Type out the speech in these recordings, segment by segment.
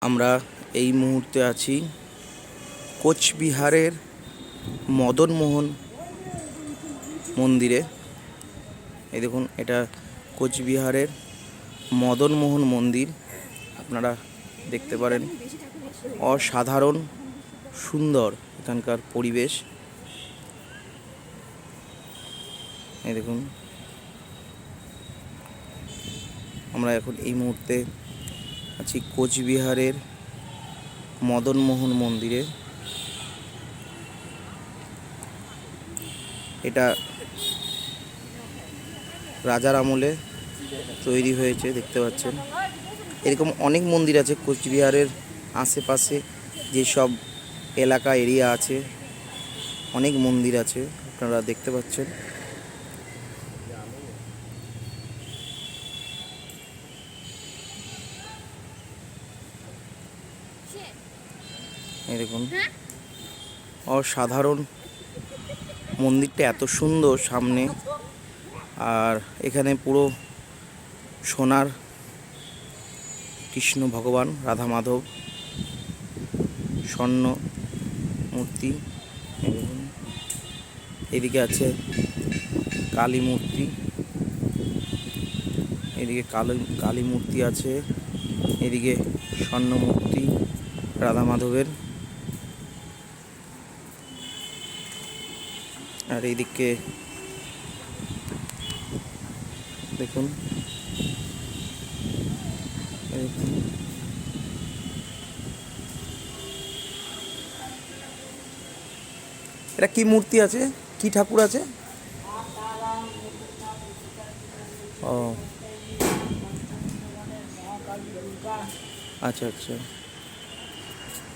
আমরা এই মুহূর্তে আছি কোচবিহারের মদনমোহন মন্দিরে। এই দেখুন, এটা কোচবিহারের মদনমোহন মন্দির। আপনারা দেখতে পারেন, অসাধারণ সুন্দর এখানকার পরিবেশ। এই দেখুন, আমরা এখন এই মুহূর্তে আছি কোচবিহারের মদনমোহন মন্দিরে। এটা রাজার আমলে তৈরি হয়েছে, দেখতে পাচ্ছেন। এরকম অনেক মন্দির আছে কোচবিহারের আশেপাশে, যেসব এলাকা এরিয়া আছে, অনেক মন্দির আছে, আপনারা দেখতে পাচ্ছেন। এই দেখুন, অসাধারণ মন্দিরটা, এত সুন্দর সামনে। আর এখানে পুরো সোনার কৃষ্ণ ভগবান, রাধা মাধব, স্বর্ণ মূর্তি। এদিকে আছে কালী মূর্তি, এদিকে কালী মূর্তি আছে, এদিকে স্বর্ণ মূর্তি রাধা মাধবের। আর এইদিকে দেখুন, এটা কি মূর্তি আছে, কি ঠাকুর আছে? ও আচ্ছা আচ্ছা,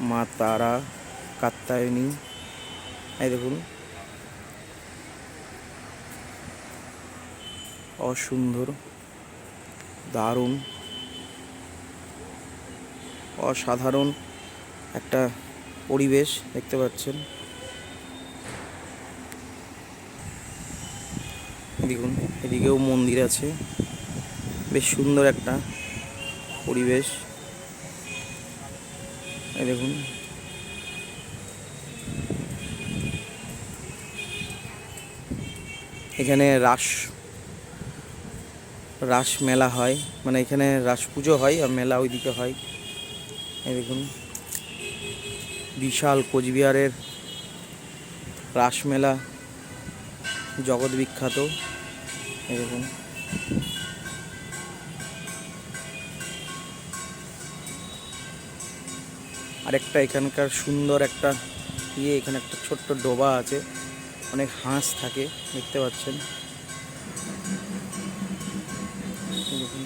মা তারা, কাত্যায়নী। এই দেখুন, অসুন্দর, দারুণ, অসাধারণ একটা পরিবেশ দেখতে পাচ্ছেন। দেখুন, এদিকেও মন্দির আছে, বেশ সুন্দর একটা পরিবেশ। এই দেখুন, এখানে রাস মেলা হয়, মানে এখানে রাস পুজো হয় আর মেলা ওইদিকে হয়। এই দেখুন, বিশাল কোচবিহারের রাস মেলা জগৎ বিখ্যাত। এই দেখুন, আরেকটা এখানকার সুন্দর একটা এখানে একটা ছোট্ট ডোবা আছে, অনেক হাঁস থাকে, দেখতে পাচ্ছেন। দেখুন।